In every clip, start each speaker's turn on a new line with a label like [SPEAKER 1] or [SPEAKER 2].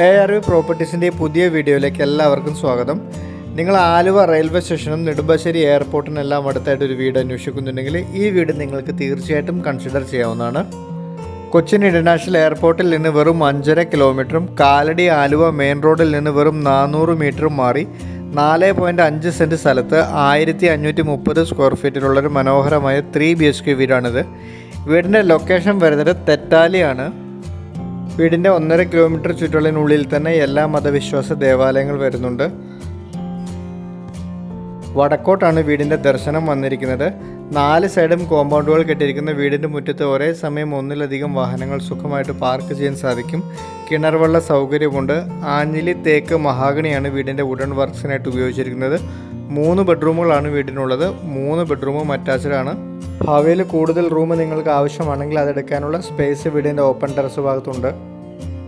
[SPEAKER 1] ARV പ്രോപ്പർട്ടീസിൻ്റെ പുതിയ വീഡിയോയിലേക്ക് എല്ലാവർക്കും സ്വാഗതം. നിങ്ങൾ ആലുവ റെയിൽവേ സ്റ്റേഷനും നെടുമ്പാശ്ശേരി എയർപോർട്ടിനെല്ലാം അടുത്തായിട്ട് ഒരു വീട് അന്വേഷിക്കുന്നുണ്ടെങ്കിൽ ഈ വീട് നിങ്ങൾക്ക് തീർച്ചയായിട്ടും കൺസിഡർ ചെയ്യാവുന്നതാണ്. കൊച്ചിൻ ഇൻ്റർനാഷണൽ എയർപോർട്ടിൽ നിന്ന് വെറും 5.5 കിലോമീറ്ററും കാലടി ആലുവ മെയിൻ റോഡിൽ നിന്ന് വെറും 400 മീറ്ററും മാറി 4.5 സെൻറ്റ് സ്ഥലത്ത് 1530 സ്ക്വയർ ഫീറ്റിലുള്ളൊരു മനോഹരമായ 3 BHK വീടാണിത്. വീടിൻ്റെ ലൊക്കേഷൻ വരുന്നത് തെറ്റാലിയാണ്. വീടിൻ്റെ 1.5 കിലോമീറ്റർ ചുറ്റളവിനുള്ളിൽ തന്നെ എല്ലാ മതവിശ്വാസ ദേവാലയങ്ങൾ വരുന്നുണ്ട്. വടക്കോട്ടാണ് വീടിൻ്റെ ദർശനം വന്നിരിക്കുന്നത്. 4 സൈഡും കോമ്പൗണ്ടുകൾ കെട്ടിയിരിക്കുന്ന വീടിൻ്റെ മുറ്റത്ത് ഒരേ സമയം ഒന്നിലധികം വാഹനങ്ങൾ സുഖമായിട്ട് പാർക്ക് ചെയ്യാൻ സാധിക്കും. കിണർവെള്ള സൗകര്യമുണ്ട്. ആഞ്ഞിലി തേക്ക് മഹാഗണിയാണ് വീടിൻ്റെ വുഡൻ വർക്ക്സിനായിട്ട് ഉപയോഗിച്ചിരിക്കുന്നത്. 3 ബെഡ്റൂമുകളാണ് വീടിനുള്ളത്. 3 ബെഡ്റൂമും അറ്റാച്ച്ഡ് ആണ്. ഭാവിയിൽ കൂടുതൽ റൂം നിങ്ങൾക്ക് ആവശ്യമാണെങ്കിൽ അതെടുക്കാനുള്ള സ്പേസ് വീടിൻ്റെ ഓപ്പൺ ടെറസ് ഭാഗത്തുണ്ട്.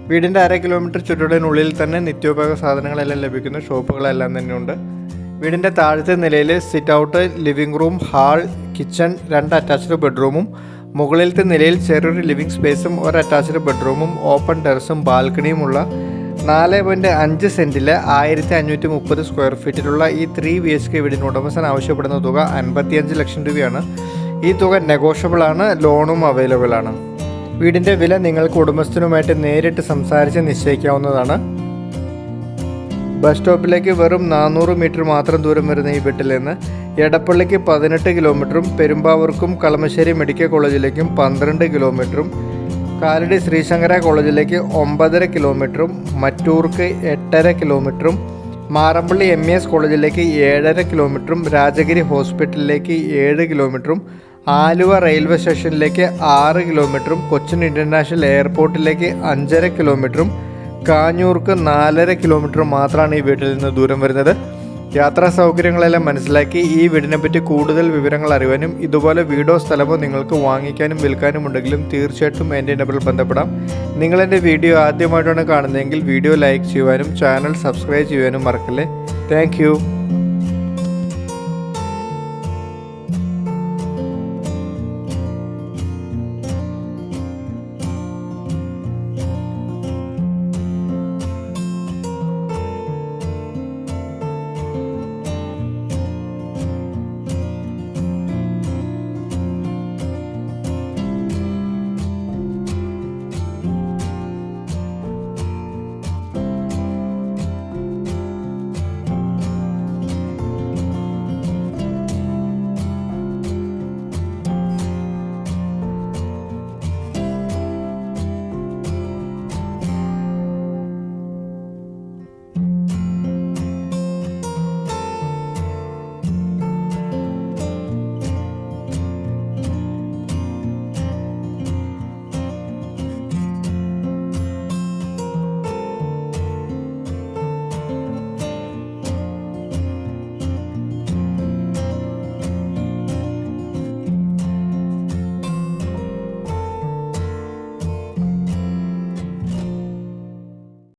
[SPEAKER 1] വീടിൻ്റെ 1/2 കിലോമീറ്റർ ചുറ്റളവിനുള്ളിൽ തന്നെ നിത്യോപയോഗ സാധനങ്ങളെല്ലാം ലഭിക്കുന്ന ഷോപ്പുകളെല്ലാം തന്നെയുണ്ട്. വീടിൻ്റെ താഴത്തെ നിലയിൽ sit out, living room, hall, kitchen, 2 attached ബെഡ്റൂമും മുകളിലത്തെ നിലയിൽ ചെറിയൊരു ലിവിംഗ് സ്പേസും 1 അറ്റാച്ച്ഡ് ബെഡ്റൂമും ഓപ്പൺ ടെറസും ബാൽക്കണിയുമുള്ള 4.5 സെൻറ്റിൽ 1530 സ്ക്വയർ ഫീറ്റിലുള്ള ഈ 3 BHK വീടിന് ഉടമസ്ഥൻ ആവശ്യപ്പെടുന്ന തുക 55 ലക്ഷം രൂപയാണ്. ഈ തുക നെഗോഷ്യബിൾ ആണ്. ലോണും അവൈലബിൾ ആണ്. വീടിൻ്റെ വില നിങ്ങൾക്ക് ഉടമസ്ഥനുമായിട്ട് നേരിട്ട് സംസാരിച്ച് നിശ്ചയിക്കാവുന്നതാണ്. ബസ് സ്റ്റോപ്പിലേക്ക് വെറും 400 മീറ്റർ മാത്രം ദൂരം വരുന്ന ഈ വീട്ടിൽ നിന്ന് എടപ്പള്ളിക്ക് 18 കിലോമീറ്ററും പെരുമ്പാവൂർക്കും കളമശ്ശേരി മെഡിക്കൽ കോളേജിലേക്കും 12 കിലോമീറ്ററും കാലടി ശ്രീശങ്കര കോളേജിലേക്ക് 9.5 കിലോമീറ്ററും മറ്റൂർക്ക് 8.5 കിലോമീറ്ററും മാറമ്പള്ളി MES കോളേജിലേക്ക് 7.5 കിലോമീറ്ററും രാജഗിരി ഹോസ്പിറ്റലിലേക്ക് 7 കിലോമീറ്ററും ആലുവ റെയിൽവേ സ്റ്റേഷനിലേക്ക് 6 കിലോമീറ്ററും കൊച്ചിൻ ഇൻ്റർനാഷണൽ എയർപോർട്ടിലേക്ക് 5.5 കിലോമീറ്ററും കാഞ്ഞൂർക്ക് 4.5 കിലോമീറ്ററും മാത്രമാണ് ഈ വീട്ടിൽ നിന്ന് ദൂരം വരുന്നത്. യാത്രാ സൗകര്യങ്ങളെല്ലാം മനസ്സിലാക്കി ഈ വീടിനെ പറ്റി കൂടുതൽ വിവരങ്ങൾ അറിയാനും ഇതുപോലെ വീടോ സ്ഥലമോ നിങ്ങൾക്ക് വാങ്ങിക്കാനും വിൽക്കാനും ഉണ്ടെങ്കിലും തീർച്ചയായിട്ടും എൻ്റെ നമ്പറിൽ ബന്ധപ്പെടാം. നിങ്ങളെൻ്റെ വീഡിയോ ആദ്യമായിട്ടാണ് കാണുന്നതെങ്കിൽ വീഡിയോ ലൈക്ക് ചെയ്യുവാനും ചാനൽ സബ്സ്ക്രൈബ് ചെയ്യുവാനും മറക്കല്ലേ. താങ്ക്